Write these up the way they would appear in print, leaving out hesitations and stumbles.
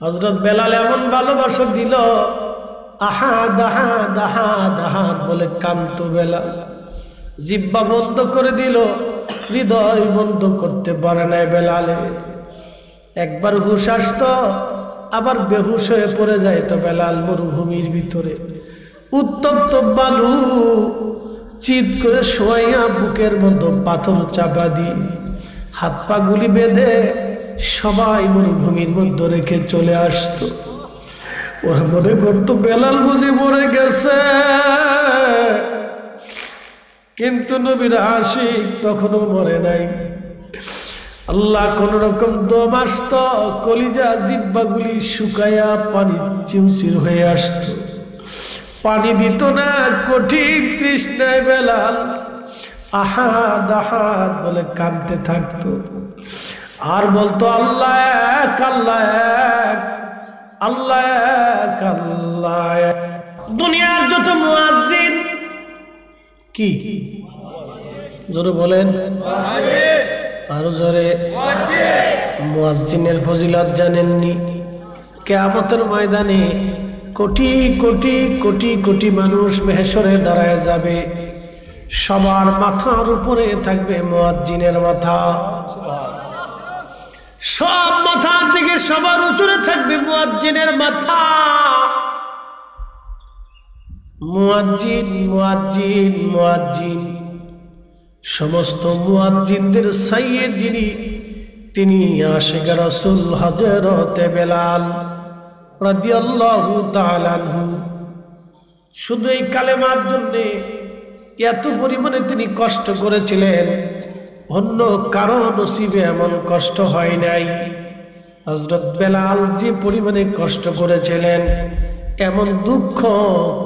হযরত বেলাল এমন ভালোবাসা দিল, আহাদ আহাদ আহাদ আহাদ বলে কাঁদতো বেলাল। জিহ্বা বন্ধ করে দিল, হৃদয় বন্ধ করতে পারে না বেলালে। একবার হুশ আসতো, আবার বেহুশ হয়ে পড়ে যাইতো বেলাল মরুভূমির ভিতরে। উত্তপ্ত বালু চিৎ করে শোয়াইয়া বুকের মধ্যে পাথর চাপা দিয়ে হাত পা গুলি বেঁধে সবাই মরুভূমির মধ্যে রেখে চলে আসতো। ওরা মনে করতো বেলাল বুঝি মরে গেছে, কিন্তু নবীর আশিক তখনও মরে নাই। আল্লাহ কোন রকম দম আসত, কলিজা জিহ্বাগুলি শুকায়া পানি চিউচির হয়ে আসত, পানি দিত না। কঠিন তৃষ্ণায় বেলাল আহাদ আহাদ বলে কাঁদতে থাকতো আর বলতো আল্লাহ এক, আল্লাহ এক, আল্লাহ এক, আল্লাহ এক। দুনিয়ার যত মুয়াজ্জিন, কি জোরে বলেন, আরো জোরে, মুয়াজ্জিনের ফজিলত জানেননি? কিয়ামতের ময়দানে কোটি কোটি কোটি কোটি মানুষ মাহশরে দাঁড়ায় যাবে, সবার মাথার উপরে থাকবে মুয়াজ্জিনের মাথা। সব মাথা থেকে সবার উপরে থাকবে মুয়াজ্জিনের মাথা। মুয়াজ্জিন মুয়াজ্জিন মুয়াজ্জিন, সমস্ত মুয়াজ্জিনদের সাইয়্যিদ যিনি, তিনি আশিক রাসূল হযরত বেলাল রাদিয়াল্লাহু তাআলা আনহু। শুধু এই কালেমার জন্য এত পরিমাণে তিনি কষ্ট করেছিলেন, অন্য কারো নসিবে এমন কষ্ট হয় নাই। হযরত বেলাল যে পরিমাণে কষ্ট করেছিলেন, এমন দুঃখ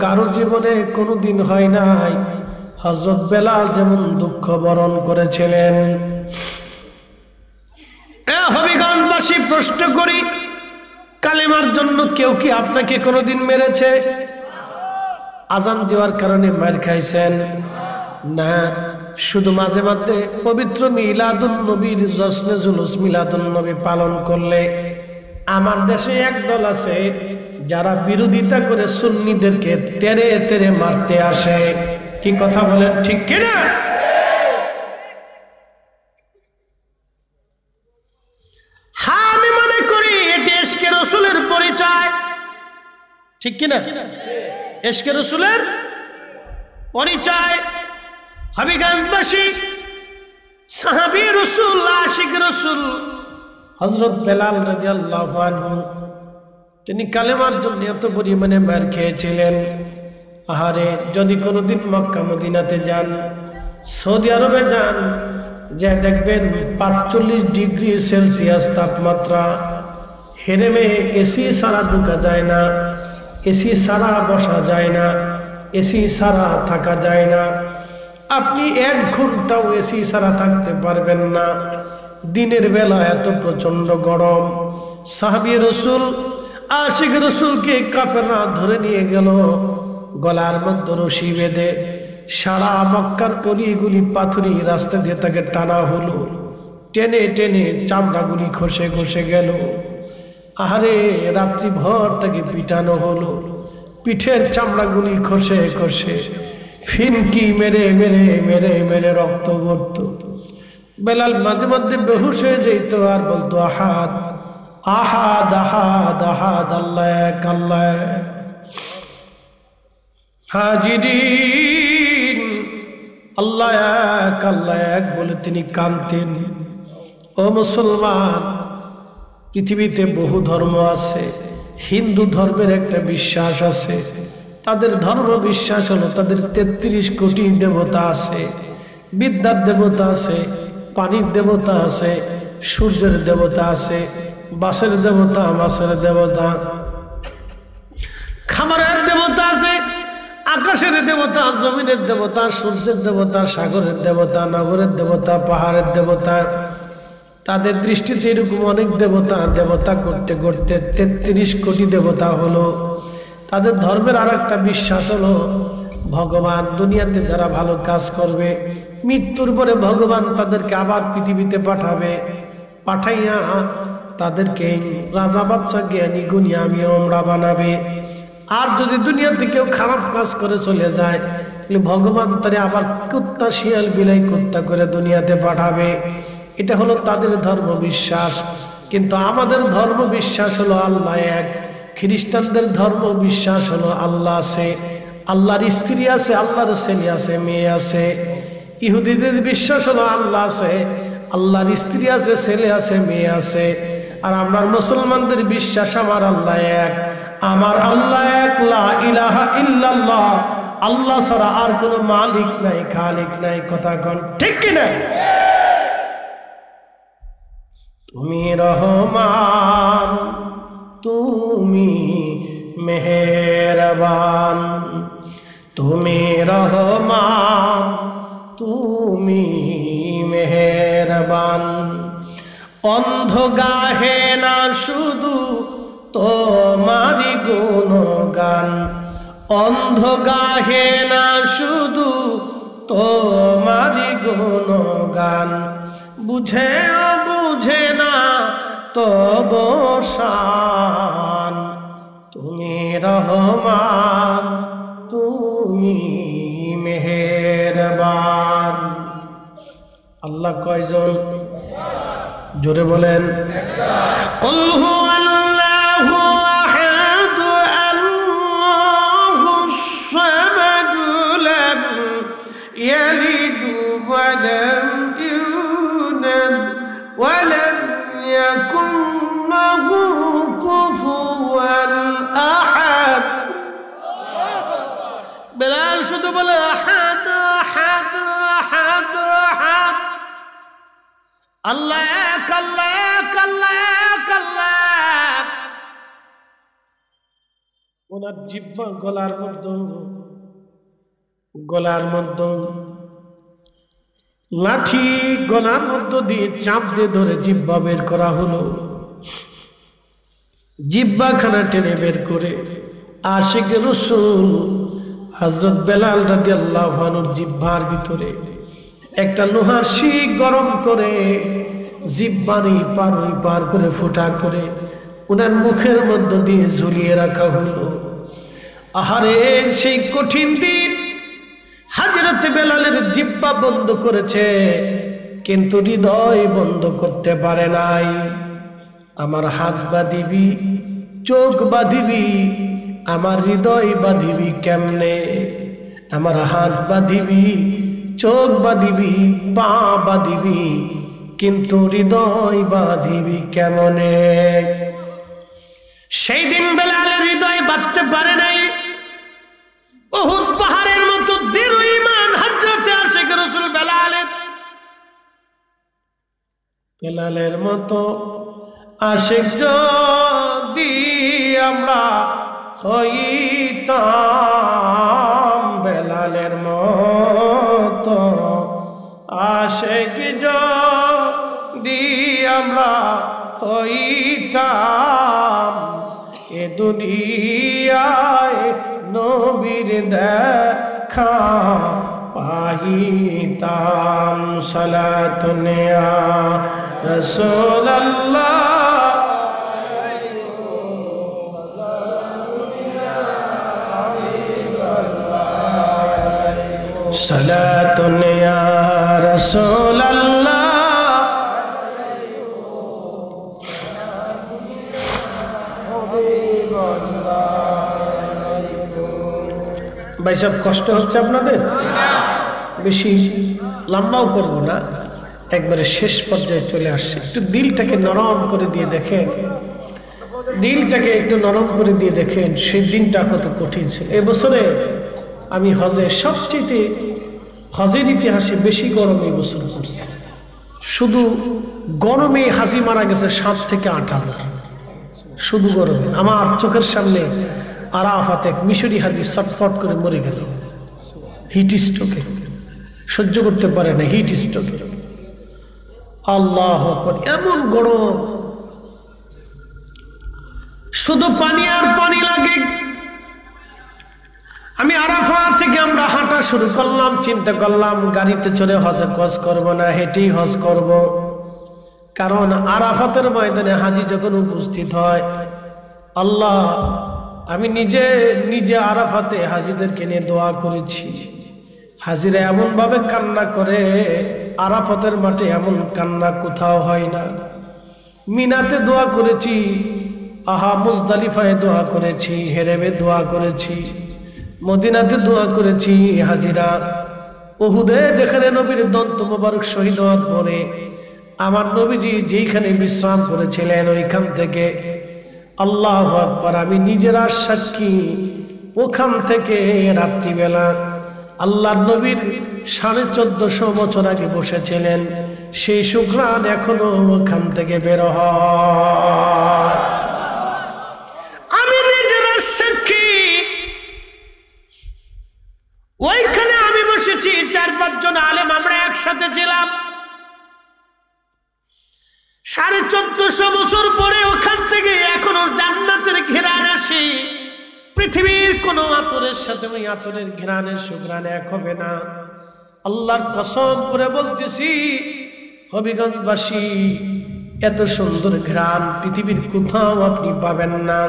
কারো জীবনে কোনোদিন হয় নাই হযরত বেলাল যেমন দুঃখ বরণ করেছিলেন। হবিগঞ্জবাসী প্রশ্ন করি, কালেমার জন্য কেউ কি আপনাকে কোনোদিন মেরেছে? আজান দেওয়ার কারণে মার খাইছেন? না, শুধু মাঝে মাঝে পবিত্র মিলাদুন নবীর জশ্নে জুলুস মিলাদুন নবী পালন করলে। আমার দেশে একদল আছে যারা বিরোধিতা করে সুন্নিদেরকে তেরে তেরে মারতে আসে। কি কথা বলেন, ঠিক কিনা? হ্যাঁ, আমি মনে করি এটি ইশকে রাসূলের পরিচয়, ঠিক কিনা? ইশকে রাসূলের পরিচয়। হবিগঞ্জবাসী সাহাবী রাসূল, আশিক রাসূল হযরত বেলাল রাদিয়াল্লাহু আনহু, তিনি কালেমার জন্য এত পরিমাণে মার খেয়েছিলেন। আহারে, যদি কোনোদিন মক্কা মদিনাতে যান, সৌদি আরবে যান, যে দেখবেন ৪৫ ডিগ্রি সেলসিয়াস তাপমাত্রা, হেরেমে এসি ছাড়া ঢোকা যায় না, এসি ছাড়া বসা যায় না, এসি ছাড়া থাকা যায় না। আপনি ১ ঘন্টাও এসি ছাড়া থাকতে পারবেন না। দিনের বেলা এত প্রচন্ড গরম। সাহাবী রাসূল আশিক রাসূলকে কাফেররা ধরে নিয়ে গেল, গলার মধ্যে রশি বেঁধে সারা মক্কার অলিগুলি পাথুরি রাস্তা দিয়ে তাকে টানা হলো, টেনে টেনে চামড়াগুলি খসে খসে গেল। আহারে, রাত্রি ভর তাকে পিটানো হলো, পিঠের চামড়াগুলি খসে খসে ফিনকি মেরে মেরে মেরে মেরে রক্ত পড়ত। বেলাল মাঝে মধ্যে বেহুশ হয়ে যেত আর বলতো আহাদ আহাদ আহাদ আহাদ, আল্লাহ এক, আল্লাহ এক। হাজিরিন, আল্লাহ এক, আল্লাহ এক বলে তিনি কাঁদতেন। ও মুসলমান, পৃথিবীতে বহু ধর্ম আছে। হিন্দু ধর্মের একটা বিশ্বাস আছে, তাদের ধর্ম বিশ্বাস হলো তাদের ৩৩ কোটি দেবতা আছে। বিদ্যার দেবতা আছে, পানির দেবতা আছে, সূর্যের দেবতা আছে, বাসের দেবতা, মাছের দেবতা, খামারের দেবতা আছে, আকাশের দেবতা, জমিনের দেবতা, সূর্যের দেবতা, সাগরের দেবতা, নগরের দেবতা, পাহাড়ের দেবতা। তাদের দৃষ্টিতে এরকম অনেক দেবতা, দেবতা করতে করতে ৩৩ কোটি দেবতা হলো। তাদের ধর্মের আর একটা বিশ্বাস হলো ভগবান দুনিয়াতে যারা ভালো কাজ করবে, মৃত্যুর পরে ভগবান তাদেরকে আবার পৃথিবীতে পাঠাবে, পাঠাইয়া তাদেরকে রাজা বাচ্চা জ্ঞানী গুণী আমি ওমরা বানাবে। আর যদি দুনিয়াতে কেউ খারাপ কাজ করে চলে যায় তাহলে ভগবান তারে আবার কুত্তা শিয়াল বিলাই কুত্তা করে দুনিয়াতে পাঠাবে। এটা হলো তাদের ধর্ম বিশ্বাস। কিন্তু আমাদের ধর্ম বিশ্বাস হলো আল্লাহ এক। খ্রিস্টানদের ধর্ম বিশ্বাস হলো আল্লাহ আছে, আল্লাহর স্ত্রী আছে, আল্লাহর ছেলে আছে, মেয়ে আছে। ইহুদিদের বিশ্বাস হলো আল্লাহ আছে, আল্লাহর স্ত্রী আছে, ছেলে আছে, মেয়ে আছে। আর আমরা মুসলমানদের বিশ্বাস আমার আল্লাহ এক, আমার আল্লাহ এক, লা ইলাহা ইল্লাল্লাহ, আল্লাহ ছাড়া আর কোনো মালিক নাই, খালিক নাই। কথা কোন ঠিক কিনা? তুমি রহমান, তুমি মেহেরবান, তুমি রহমান, তুমি মেহেরবান। অন্ধ গাহে না শুধু তোমারি গুণগান, অন্ধ গাহে না শুধু তোমারি গুণগান। বুঝেও বুঝে না তব শান, তুমি রহমান, তুমি মেহেরবান। আল্লাহ কয়জন? জোরে বলেন। কুল হুয়াল্লাহু আহাদ, আল্লাহুস সামাদ, লাম ইয়ালিদ ওয়া লাম ইউলাদ ওয়া লাম ইয়াকুন লাহু কুফুওয়ান আহাদ। বেলাল শুধু বলে আহাদ আহাদ আহাদ আহাদ। আল্লাহ এক, আল্লাহ এক, আল্লাহ এক, আল্লাহ। ওনার জিহ্বা গলার মধ্যে লাঠি, গলার মধ্য দিয়ে চাপ দিয়ে ধরে জিহ্বা বের করা হলো। জিহ্বা খানা টেনে বের করে আশিক রাসূল হযরত বেলাল রাদিয়াল্লাহু আনহুর জিহ্বার ভিতরে একটা লোহার শিক গরম করে জিহ্বানি পার করে ফুটা করে ওনার মুখের মধ্য দিয়ে ঝুলিয়ে রাখা হলো। আহারে সেই কঠিন দিন হযরত বেলালের জিহ্বা বন্ধ করেছে, কিন্তু হৃদয় বন্ধ করতে পারে নাই। আমার হাত বাঁধিবি, চোখ বাঁধিবি, আমার হৃদয় বাঁধিবি কেমনে? আমার হাত বাঁধিবি, চোখ বাঁধিবি, পা বাঁধিবি, কিন্তু হৃদয় বাঁধিবি কেমনে? সেই দিন বেলালের হৃদয় বাঁধতে পারে নাই। উহুদ পাহাড়ের মতো দৃঢ় ঈমান হযরত আশিক রাসূল বেলালের মতো আশিক যদি আমরা হইতাম, বেলালের মতো আশিক যদি আমরা হইতাম, এ দুনিয়ায় নবীর দেখা পাইতাম। সালাতুন ইয়া রাসূলুল্লাহ, সালাতুন ইয়া রাসূলুল্লাহ। ভাই সব কষ্ট হচ্ছে আপনাদের? বেশি লম্বাও করবো না, একবারে শেষ পর্যায়ে চলে আসছে। একটু দিলটাকে নরম করে দিয়ে দেখেন, দিলটাকে একটু নরম করে দিয়ে দেখেন সেই দিনটা কত কঠিন ছিল। এবছরে আমি হজে সবচেয়ে হজের ইতিহাসে বেশি গরম এই বছর পড়ছে। শুধু গরমে হাজি মারা গেছে 7 থেকে 8,000, শুধু গরমে। আমার চোখের সামনে আরাফাতে এক মিশরি হাজি ছটফট করে মরে গেল হিট স্ট্রোকে, সহ্য করতে পারে না হিট স্ট্রোকে। আল্লাহু আকবার, এমন গরম, শুধু পানি আর পানি লাগে। আমি আরাফা থেকে আমরা হাঁটা শুরু করলাম, চিন্তা করলাম গাড়িতে চড়ে হজে হজ করব না, হেঁটেই হজ করব। কারণ আরাফাতের ময়দানে হাজী যখন উপস্থিত হয়, আল্লাহ আমি নিজে নিজে আরাফাতে হাজীদেরকে নিয়ে দোয়া করেছি, হাজীরা এমনভাবে কান্না করে, আরাফাতের মাঠে এমন কান্না কোথাও হয় না। মিনাতে দোয়া করেছি, আহা মুজদালিফায় দোয়া করেছি, হেরেমে দোয়া করেছি, মদিনাতে দোয়া করেছি। হাজীরা উহুদে যেখানে নবীর দন্ত মোবারক শহীদ হওয়ার পরে আমার নবীজি যেইখানে বিশ্রাম করেছিলেন ওইখান থেকে আল্লাহু আকবার আমি নিজের সাক্ষী, ওখান থেকে রাত্রিবেলা আল্লাহর নবীর 1450 বছর আগে বসেছিলেন, সেই সুঘ্রাণ এখনো ওখান থেকে বের হয়। আমি নিজের সাক্ষী, ওইখানে আমি বসেছি, 4-5 জন আলেম আমরা একসাথে ছিলাম। 1450 বছর পরে ওখান থেকে এখনো জান্নাতের ঘেরান আসে। পৃথিবীর কোন আতরের সাথে ওই আতরের ঘেরানের সুঘ্রাণ এক হবে না। আল্লাহর কসম করে বলতেছি, হবিগঞ্জবাসী এত সুন্দর ঘ্রাণ পৃথিবীর কোথাও আপনি পাবেন না।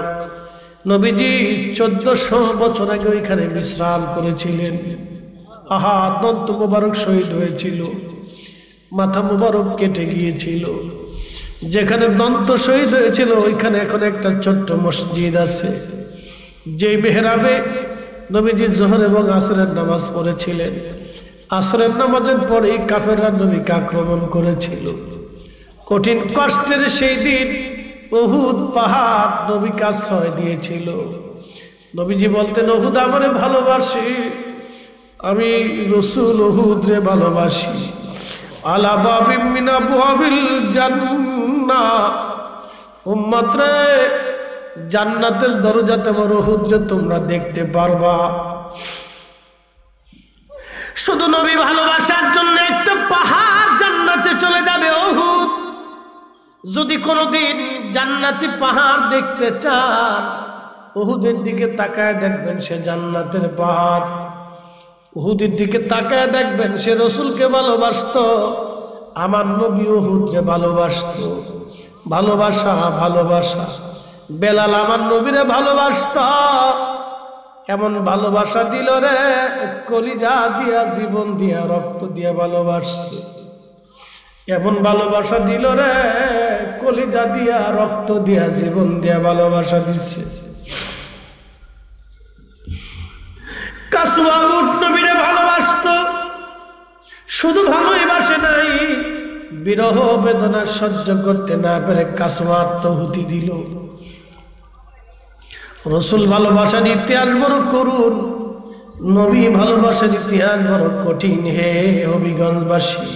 নবীজি 1400 বছর আগে ওইখানে বিশ্রাম করেছিলেন। আহা দন্ত মোবারক শহীদ হয়েছিল, মাথা মোবারক কেটে গিয়েছিল। যেখানে দন্ত শহীদ হয়েছিল ওইখানে এখন একটা ছোট্ট মসজিদ আছে, যেই মেহরাবে নবীজি যোহর এবং আসরের নামাজ পড়েছিলেন। আসরের নামাজের পরেই কাফেররা নবীকে আক্রমণ করেছিল। কঠিন কষ্টের সেই দিন উহুদ পাহাড় নবীকে আশ্রয় দিয়েছিল। নবীজি বলতেন, উহুদ আমারে ভালোবাসি, আমি রাসূল উহুদ রে ভালোবাসি। আলা বাবিম মিন আবওয়াবিল জান্নাহ, উম্মত রে জান্নাতের দরজাতে আমার উহুদ রে তোমরা দেখতে পারবা। শুধু নবী ভালোবাসার জন্য একটা পাহাড় জান্নাতে চলে যাবে উহুদ। যদি কোনোদিন জান্নাতি পাহাড় দেখতে চান, উহুদের দিকে তাকায় দেখবেন সে জান্নাতের পাহাড়। উহুদের দিকে তাকায় দেখবেন সে রাসূলকে ভালোবাসতো, আমার নবী উহুদরে ভালোবাসতো। ভালোবাসা ভালোবাসা। বেলাল আমার নবীরে ভালোবাসতো, এমন ভালোবাসা দিল রে, কলিজা দিয়া জীবন দিয়া রক্ত দিয়া ভালোবাসছে। এমন ভালোবাসা দিল রে, কলিজা দিয়া রক্ত দিয়া জীবন দিয়া ভালোবাসা দিচ্ছে। কাসওয়া উট নবীরে ভালোবাসতো, শুধু ভালোবাসে নাই, বিরহ বেদনা সহ্য করতে না পেরে কাসওয়া আত্মাহুতি দিল। রাসূল ভালোবাসার ইতিহাস বড় করুন, নবী ভালোবাসার ইতিহাস বড় কঠিন। হে হবিগঞ্জবাসী,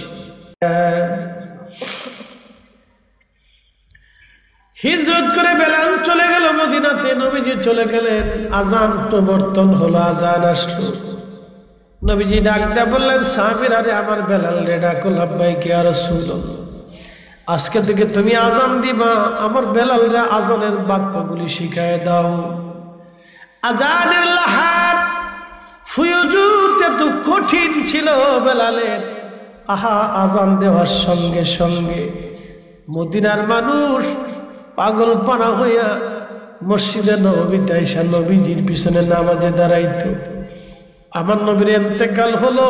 হিজরত করে বেলাল চলে গেল মদিনাতে, নবীজি চলে গেলেন। আজান প্রবর্তন হলো, আজান আসলো। নবীজি ডাক দেয়া বললেন, সাহাবীরা রে আমার বেলাল রে ডাকো। লাব্বাইক ইয়া রাসূলুল্লাহ, আজকে থেকে তুমি আজান দিবা, আমার বেলাল রে আজানের বাক্যগুলি শিখায় দাও। আজানের লাহার ফুয়ুজুত এত কঠিন ছিল বেলালের। আহা আজান দেওয়ার সঙ্গে সঙ্গে মদিনার মানুষ পাগলপানা হইয়া মসজিদে নববীতে এসে নবীজির পিছনে নামাজে দাঁড়াইতো। আমার নবীর ইন্তেকাল হলো,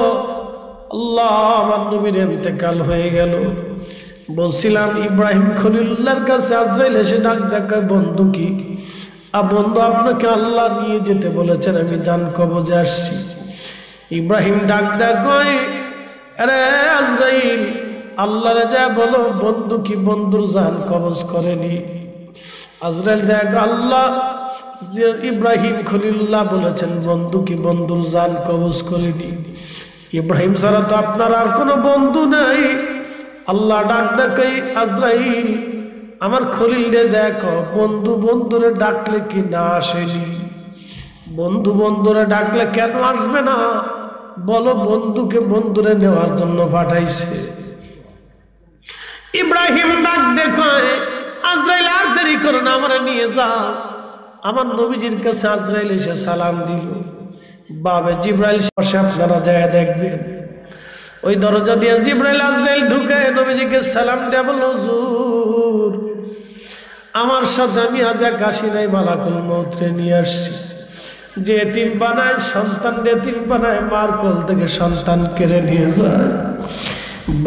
আল্লাহ আমার নবীর ইন্তেকাল হয়ে গেল। বলছিলাম ইব্রাহিম খলিলুল্লাহর কাছে আজরাইল এসে ডাক দেখায়, বন্ধু কি বন্ধু আপনাকে আল্লাহ নিয়ে যেতে বলেছেন, আমি জান কবজে আসছি। ইব্রাহিম ডাক দেখায়, আরে আজরাইল আল্লাহরে যা বলো বন্ধু কি বন্ধুর জান কবজ করেনি। আজরাইল দেখ আল্লাহ ইব্রাহিম খলিলুল্লাহ বলেছেন বন্ধু কি বন্ধুর জান কবজ করেনি। ইব্রাহিম ছাড়া তো আপনার আর কোনো বন্ধু নাই। আল্লাহ ডাক ডাকাই, আজরাইল আমার খলিল রে দেখ, বন্ধু বন্ধুরে ডাকলে কি না আসেনি? বন্ধু বন্ধুরে ডাকলে কেন আসবে না? বলো বন্ধুকে বন্ধুরে নেওয়ার জন্য পাঠাইছে। ইব্রাহিম ডাক দেখায়, আজরাইল আর দেরি করো না, আমরা নিয়ে যাও। আমার নবীজির কাছে আজরাইল এসে সালাম দিল। বাবে জিব্রাইল পাশে আপনারা যায় দেখবেন, ওই দরজা দিয়ে জিবরাইল আজরাইল ঢুকে নবীজিকে সালাম দেয়া বলল, হুজুর আমার সাথে আমি আজ এক আসি নাই, মালাকুল মউত নিয়ে আসছি। যে এতিম বানায় সন্তান, এতিম বানায়, মার কোল থেকে সন্তান কেড়ে নিয়ে যায়,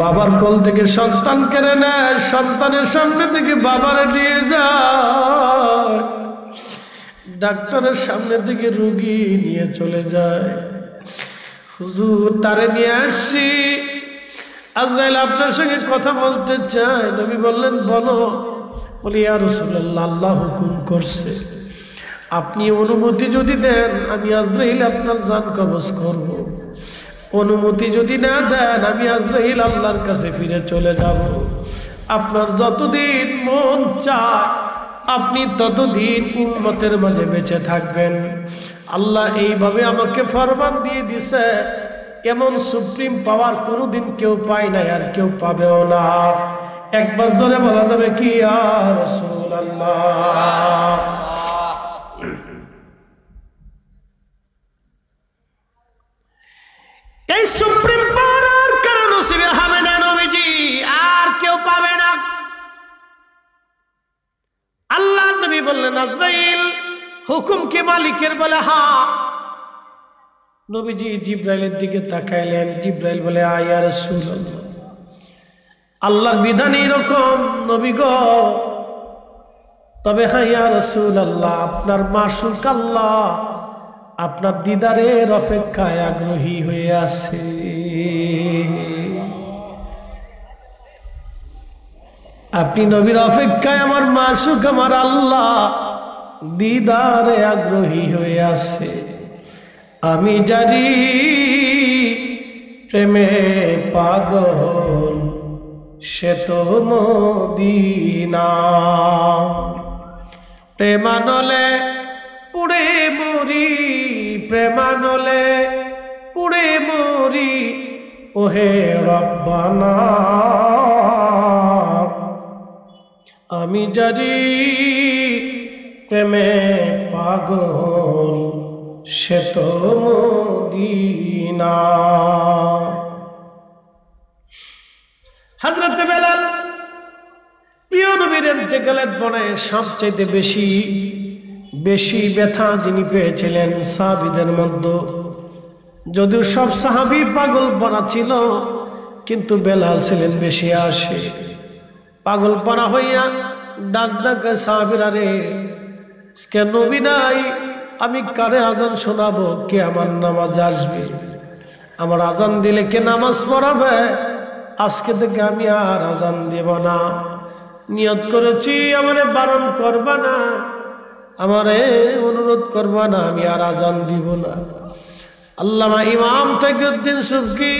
বাবার কোল থেকে সন্তান কেড়ে নেয়, সন্তানের সামনে থেকে বাবারে নিয়ে যায়, ডাক্তারের সামনে থেকে রোগী নিয়ে চলে যায়। হুজুর তারে নিয়ে আসছি, আজরাইল আপনার সঙ্গে কথা বলতে চায়। নবী বললেন, বলো। বলি, ইয়া রাসূলুল্লাহ, আল্লাহ হুকুম করছে, আপনি অনুমতি যদি দেন আমি আজরাইল আপনার জান কবজ করব। অনুমতি যদি না দেন আমি আজরাইল আল্লাহর কাছে ফিরে চলে যাব। আপনার যতদিন মন চায় আপনি ততদিন উম্মতের মাঝে বেঁচে থাকবেন। আল্লাহ এইভাবে আমাকে ফরমান দিয়ে দিছে, এমন সুপ্রিম পাওয়ার কোনোদিন কেউ পায় নাই, আর কেউ পাবেও না। একবার জোরে বলা যাবে কি, ইয়া রাসূলুল্লাহ। এই সুপ্রিম পাওয়ার আর কারো নসিবে হবে না নবীজি, আর কেউ পাবে না। আল্লাহ নবী বললেন, আজরাইল হুকুম কি মালিকের? বলে হ্যাঁ। নবীজি জিবরাইলের দিকে তাকাইলেন, জিবরাইল বলে, ইয়া রাসূলুল্লাহ, আল্লাহর বিধান এরকম নবী গো, তবে হ্যাঁ ইয়া রাসূলুল্লাহ, আপনার মাশুক আল্লাহ আপনার দিদারের অপেক্ষায় আগ্রহী হয়ে আছে। আপনি নবীর অপেক্ষায় আমার মাশুক আমার আল্লাহ দিদারে আগ্রহী হয়ে আছে। আমি জানি প্রেমে পাগল সে তো মদিনা, প্রেমানলে পুড়ে মরি, প্রেমানলে পুড়ে মরি, ওহে রব্বানা। আমি জানি প্রেমে পাগল সে তো মদিনা। হযরত বেলাল প্রিয় নবীর ইন্তেকালের পরে সবচেয়ে বেশি ব্যথা যিনি পেয়েছিলেন সাহাবীদের মধ্যে। যদিও সব সাহাবী পাগল পড়া ছিল, কিন্তু বেলাল ছিলেন বেশি আসে। পাগল পড়া হইয়া ডাক ডাকে সাহাবীরা, রে কে নবী নাই, আমি কারে আজান শোনাবো? কে আমার নামাজ আসবে? আমার আজান দিলে কে নামাজ পড়াবে? আজকে থেকে আমি আর আজান দেব না। নিয়ত করেছি আমারে বারণ করবা না, আমারে অনুরোধ করবা না, আমি আর আজান দিব না। আল্লামা ইমাম তাকিউদ্দিন সুবকি,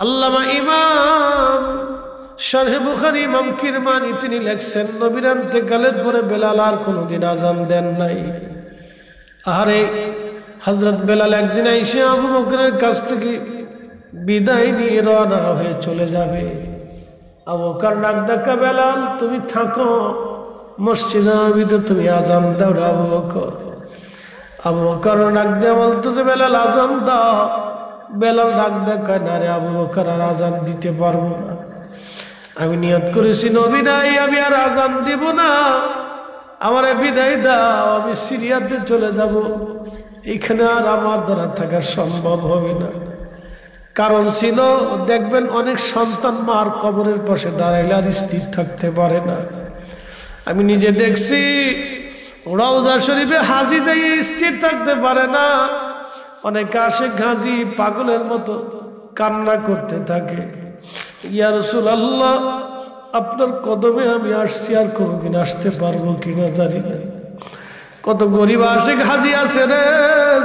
আল্লামা ইমাম শারহ বুখারী ইমাম কিরমানি তিনি লেখছেন, নবীর ইন্তেকালের পরে বেলাল আর কোনোদিন আজান দেন নাই। আরে হযরত বেলাল একদিন এসে আবু বকরের কাছ থেকে বিদায় নিয়ে রওনা হয়ে চলে যাবে। আবু বকর ডাক ডাকা, বেলাল তুমি থাকো, মসজিদে নববীতে তুমি আজান দাও। আবু বকর ডাক দিয়ে বলতেছে, বেলাল আজান দাও। বেলাল ডাক ডাকা, না রে আবু বকর, আর আজান দিতে পারবো না। আমি নিয়ত করেছি নবী নাই, আমি আর আজান দিব না, আমারে বিদায় দাও, আমি সিরিয়াতে চলে যাব। এইখানে আর আমার দ্বারা থাকা সম্ভব হবে না। কারণ ছিল, দেখবেন অনেক সন্তান মার কবরের পাশে দাঁড়াইলে আর স্থির থাকতে পারে না। আমি নিজে দেখছি, রওজা শরীফে হাজি যাই স্থির থাকতে পারে না। অনেকে আসে হাজি পাগলের মতো কান্না করতে থাকে, ইয়া রাসূলুল্লাহ আপনার কদমে আমি আসছি, আর কোনোদিন আসতে পারবো কিনা জানি না। কত গরিব আশেক হাজি আছে রে,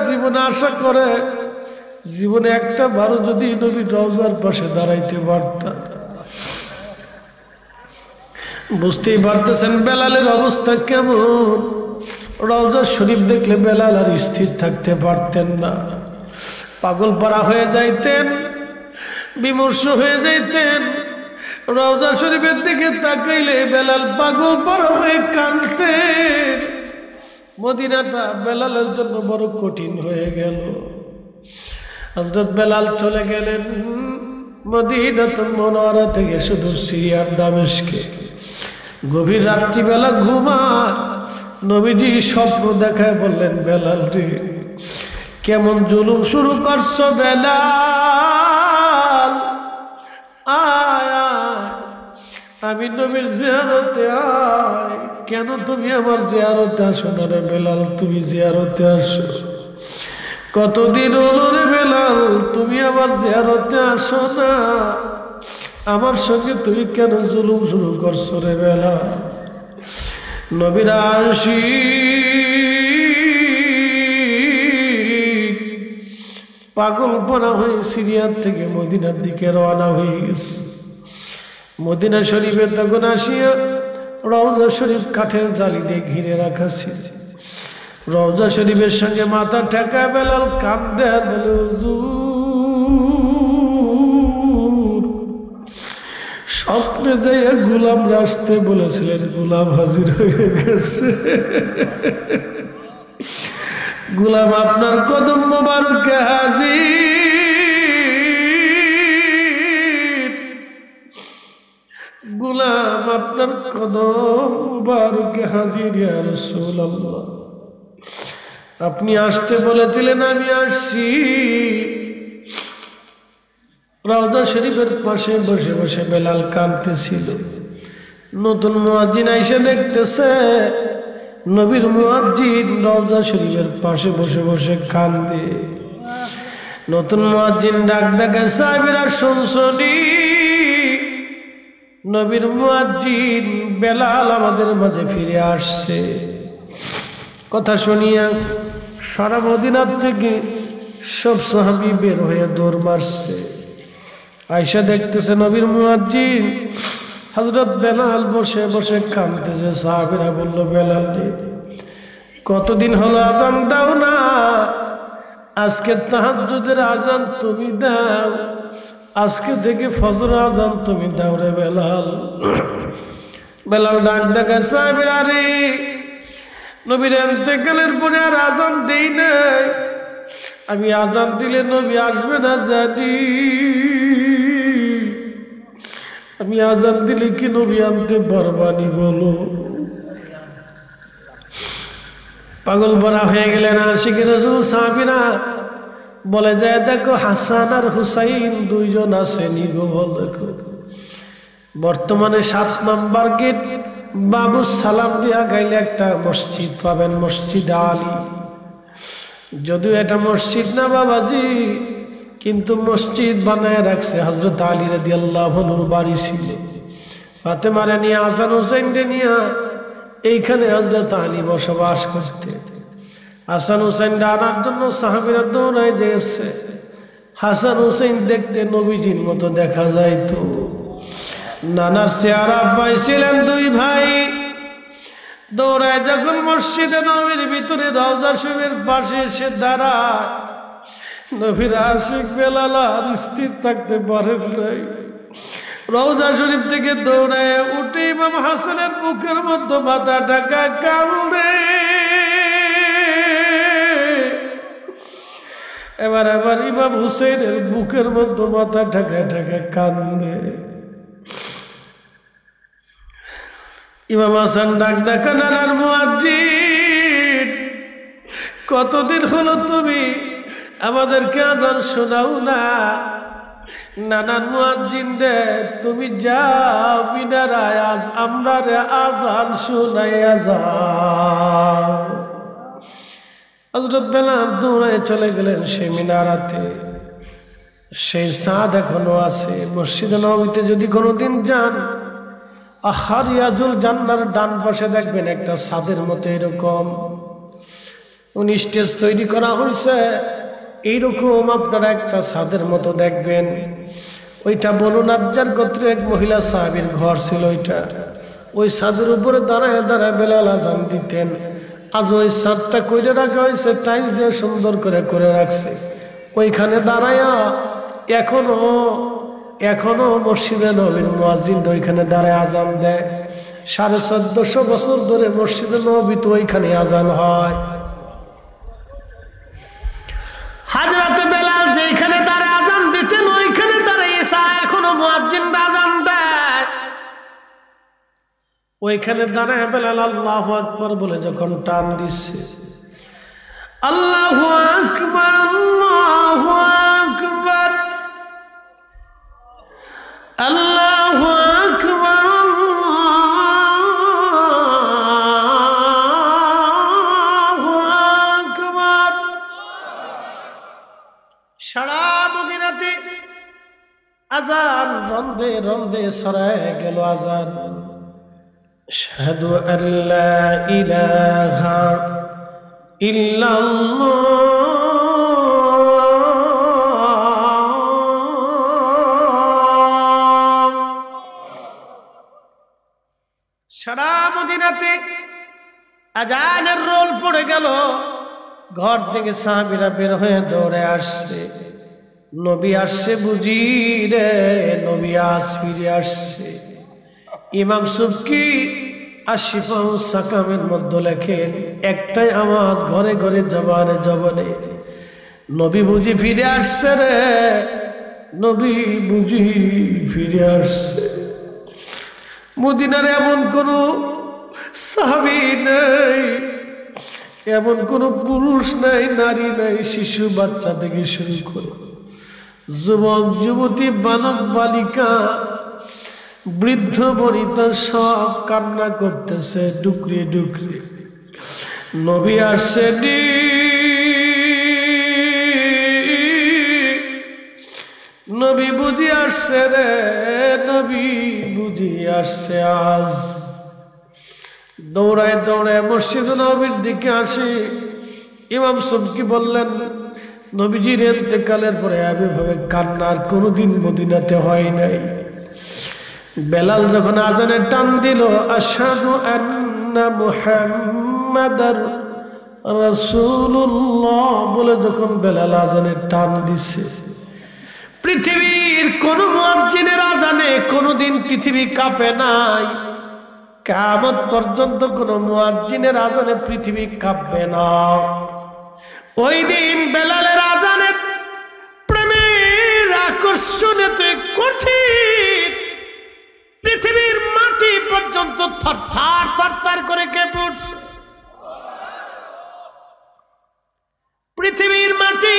জীবনে আশা করে জীবনে একটা বারো যদি নবীর রওজার পাশে দাঁড়াইতে পারতাম। বুঝতেই পারতেছেন বেলালের অবস্থা কেমন। রওজা শরীফ দেখলে বেলাল আর স্থির থাকতে পারতেন না, পাগল পারা হয়ে যাইতেন, বিমর্ষ হয়ে যাইতেন। রওজা শরীফের দিকে তাকাইলে বেলাল পাগল পারা হয়ে কাঁদতেন। মদিনাটা বেলালের জন্য বড় কঠিন হয়ে গেল। হযরত বেলাল চলে গেলেন, মদিনাতুল মুনাওয়ারা থেকে শুধু সিরিয়ার দামেস্কে গভীর রাত্রিবেলা ঘুমায়। নবীজি স্বপ্ন দেখায় বললেন, বেলাল রে, কেমন জুলুম শুরু করছো বেলাল, আয় আয় আমি নবীর জিয়ারতে আয়। কেন তুমি আমার জিয়ারতে আসো না রে বেলাল? তুমি জিয়ারতে আসো, কতদিন হলো রে বেলাল তুমি আমার জিয়ারতে আসো না? আমার সঙ্গে তুমি কেন জুলুম শুরু করছো রে বেলাল? নবীর আশিক পাগলপনা হয়ে সিরিয়ার থেকে মদিনার দিকে রওনা হয়ে গেছে। মদিনা শরীফে তখন আসিয়া রওজা শরীফ কাঠের জালি দিয়ে ঘিরে রাখা ছিল। রওজা শরীফের সঙ্গে মাথা ঠেকা বেলাল কাঁদতে আর বলে, হুজুর স্বপ্নে যাইয়া গোলামরা আসতে বলেছিলেন, গোলাম হাজির হয়ে গেছে। গোলাম আপনার কদম মোবারকে হাজির, গোলাম আপনার কদম মোবারকে হাজির ইয়া রাসূলুল্লাহ। আপনি আসতে বলেছিলেন, আমি আসছি। রওজা শরীফের পাশে বসে বসে বেলাল কাঁদতেছিল। নতুন মুয়াজ্জিন আইসা দেখতেছে নবীর মুয়াজ্জিন রওজা শরীফের পাশে বসে বসে কাঁদে। নতুন মুয়াজ্জিন ডাক ডাকে, সাহাবীরা শুনছনি, নবীর মুয়াজ্জিন বেলাল আমাদের মাঝে ফিরে আসছে। কথা শুনিয়া সারা মদিনার থেকে সব সাহাবী বের হয়ে দৌড় মারছে। আয়েশা দেখতেছে নবীর মুয়াজ্জিন হযরত বেলাল বসে বসে কাঁদতেছে। সাহাবীরা বলল, বেলাল রে, কতদিন হলো আজান দাও না? আজকে তাহাজ্জুদের আজান তুমি দাও, আজকে থেকে ফজর আজান তুমি দাও রে বেলাল। বেলাল ডাক ডাকে, সাহাবীরা রে, নবীর ইন্তেকালের পরে আর আজান দেই নাই, আমি আজান দিলে নবী আসবে না জানি, আমি আজান দিলে কি নবী আনতে পারবানি বলো? পাগল বড়া হয়ে গেলেন আশিক রাসূল সাহাবীরা। বলে যায়, দেখো হাসান আর হুসাইন দুইজন আসেনি গো। দেখো বর্তমানে 7 নম্বর গেট বাবু সালাম দিয়া গাইলে একটা মসজিদ পাবেন, মসজিদ আলী। যদিও এটা মসজিদ না বাবাজি, কিন্তু মসজিদ বানায় রাখছে হযরত আলী রাদিয়াল্লাহু আনহুর বাড়ি ছিল। ফাতেমারে নিয়ে, হাসান হুসাইনকে নিয়ে এইখানে হযরত আলী বসবাস করতে। হাসান হুসাইন আনার জন্য সাহাবীরা দৌড়ায় গেছে। হাসান হুসাইন দেখতে নবীজির মতো দেখা যাইতো। নানার চেহারা পাইছিলেন দুই ভাই। দৌড়ায় যখন মসজিদে নবীর ভিতরে রওজা শরীফের পাশে এসে দাঁড়ায়, নবীর আশিক বেলাল আর স্থির থাকতে পারেন নাই। রওজা শরীফ থেকে দৌড়ায় উঠে ইমাম হাসানের বুকের মধ্যে মাথা ঢাকা কান্দে। এবার ইমাম হুসেনের বুকের মধ্যে মাথা ঢাকা ঢাকা কান্দে। ইমাম হাসান ডাক ডাকা, নানার মুয়াজ্জিন, কতদিন হলো তুমি আমাদেরকে আজান শোনাও না? নানার মুয়াজ্জিন রে, তুমি যাও মিনারায়, আজ আমরা রে আজান শোনাইয়া যাও। হযরত বেলাল দৌড়ায় চলে গেলেন সেই মিনারাতে। সেই চাঁদ এখনো আছে। মসজিদে নববীতে যদি কোনোদিন যান, আহারিয়াজুল জান্নার ডান পাশে দেখবেন একটা ছাদের মতো এরকম স্টেজ তৈরি করা হয়েছে। এইরকম আপনারা একটা ছাদের মতো দেখবেন। ওইটা বনু নাজ্জার গোত্রের এক মহিলা সাহাবীর ঘর ছিল। ওই ছাদের উপরে দাঁড়ায় দাঁড়ায় বেলাল আজান দিতেন। আজ ওই ছাদটা কইরে রাখা হয়েছে, টাইলস দিয়ে সুন্দর করে রাখছে। ওইখানে দাঁড়ায়া এখনো মসজিদে নবীর মুয়াজ্জিন ওইখানে দাঁড়ায় আজান দেয়। 1450 বছর ধরে মসজিদে নববীতে ওইখানে আজান হয়। হযরত বেলাল যেখানে দাঁড়ায় আজান দিতেন, ওইখানে দাঁড়িয়ে ওইখানে দাঁড়ায় বেলাল আল্লাহু আকবার বলে যখন টান দিচ্ছে, আল্লাহু আকবার আল্লাহু আকবার আল্লাহু আকবার আল্লাহু আকবার। সারা মদিনাতে আযান রন্দে রন্দে ছড়ায় গেল আযান, আশহাদু আল্লা ইলাহা ইল্লাল্লাহ। সারা মদিনাতে আযানের রোল পড়ে গেল। ঘর থেকে সাহাবীরা বের হয়ে দৌড়ে আসছে, নবী আসছে বুঝি রে, নবী ফিরে আসছে। ইমাম সুবকি আশিফাউ সাকামের মধ্যে লেখেন, একটাই আওয়াজ ঘরে ঘরে জবানে জবানে, নবী বুঝি ফিরে আসছে রে, নবী বুঝি ফিরে আসছে। মদিনার এমন কোন সাহাবী নাই, এমন কোন পুরুষ নাই, নারী নাই, শিশু বাচ্চা থেকে শুরু করে যুবক যুবতী, বালক বালিকা, বৃদ্ধ বনিতা সব কান্না করতেছে ডুকরে ডুকরে। নবী আসছেনি, নবী বুঝি আসছে রে, নবী বুঝি আসছে আজ। দৌড়ায় দৌড়ায় মসজিদ নবীর দিকে আসে। ইমাম সুবকি বললেন, নবীজির ইন্তেকালের পরে এভাবে কান্নার কোনোদিন মদিনাতে হয় নাই। বেলাল যখন আজানের টান দিল, আশহাদু আন্না মুহাম্মাদার রাসূলুল্লাহ বলে যখন বেলাল আজানের টান দিছে, পৃথিবীর কোন মুয়াজ্জিনের আজানে কোনোদিন পৃথিবী কাঁপে নাই। কিয়ামত পর্যন্ত কোন মুয়াজ্জিনের আজানে পৃথিবী কাঁপবে না। ওই দিন বেলালের আজানে প্রেমের আকর্ষণেতে কঠিন, পৃথিবীর মাটি পর্যন্ত থরথর থরথর করে কেঁপে উঠছে। পৃথিবীর মাটি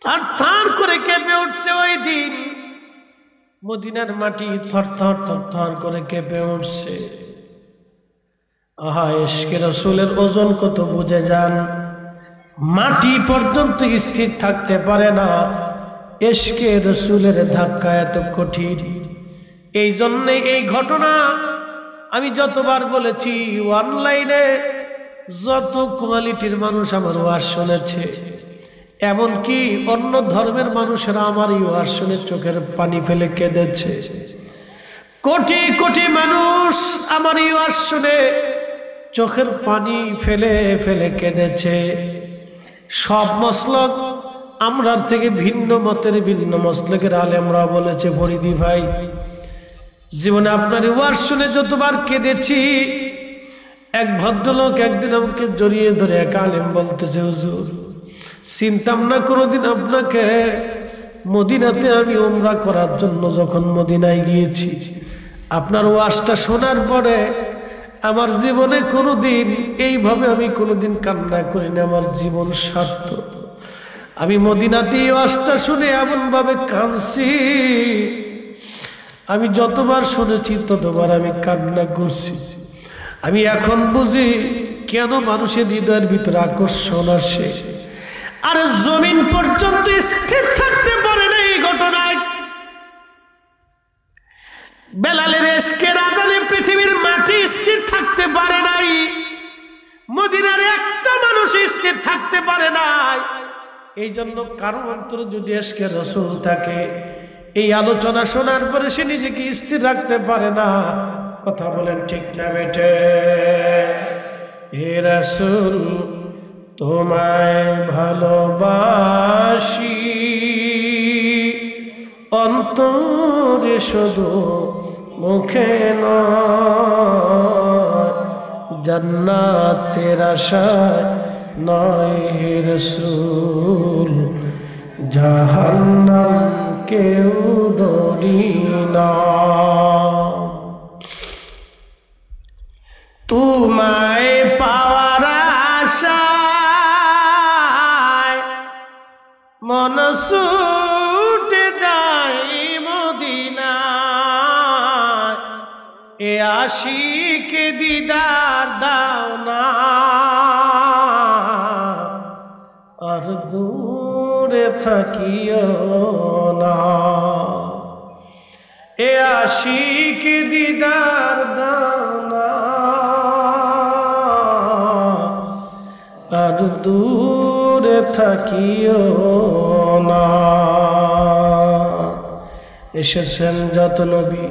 থরথর করে কেঁপে উঠছে। ওই দিন মদিনার মাটি থরথর থরথর করে কেঁপে উঠছে। আহা, ইশকে রাসূলের ওজন কত বুঝে যান। মাটি পর্যন্ত স্থির থাকতে পারে না, ইশকে রাসূলের ধাক্কা এত কঠিন। এই জন্যে এই ঘটনা আমি যতবার বলেছি, অনলাইনে যত কোয়ালিটির মানুষ আমার ওয়াজ শুনেছে, এমনকি অন্য ধর্মের মানুষেরা আমার এই ওয়াজ শুনে চোখের পানি ফেলে কেঁদেছে। কোটি কোটি মানুষ আমার এই ওয়াজ শুনে চোখের পানি ফেলে ফেলে কেঁদেছে। সব মসলক আমরার থেকে ভিন্ন মতের ভিন্ন মসলকের আলেমরা বলেছে, ফরিদি ভাই, জীবনে আপনার ওয়াজ শুনে যতবার কেঁদেছি, এক ভদ্রলোক একদিন আমাকে জড়িয়ে ধরে এক আলেম বলতেছে, হুজুর, চিনতাম না কোনোদিন আপনাকে। মদিনাতে আমি উমরা করার জন্য যখন মদিনায় গিয়েছি, আপনার ওয়াজটা শোনার পরে আমার জীবনে কোনোদিন এইভাবে আমি কোনোদিন কান্না করিনি। আমার জীবন সার্থক। আমি মদিনাতে এই ওয়াজটা শুনে এমনভাবে কাঁদছি, আমি যতবার শুনেছি ততবার আমি কান্না করছি। আমি এখন বুঝি কেন মানুষের হৃদয়ের ভিতরে আকর্ষণ আসে। আর জমিন পর্যন্ত স্থির থাকতে পারে না এই ঘটনায়। বেলালের ইশকের আযানে পৃথিবীর মাটি স্থির থাকতে পারে নাই, মদিনার একটা মানুষ স্থির থাকতে পারে নাই। এই জন্য কারো অন্তরে যদি ইশকে রাসূল থাকে, এই আলোচনা শোনার পরে সে নিজেকে স্থির রাখতে পারে না। কথা বলেন ঠিক না বেটে? হে রাসূল, তোমায় ভালোবাসি, অন্তরে শুধু মুখে নয়, জান্নাতের আশায় নয় হে রাসূল, জাহান্নাম কেউ ডরি না। এ আশিক দিদার দাও না, আর দূরে থাকিও না। এ আশিক দিদার দাও না, আর দূরে থাকিও না। এসেছেন যত নবী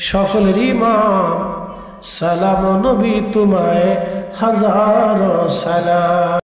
সকলের ইমাম, সালাম নবী তোমায় হাজার সালাম।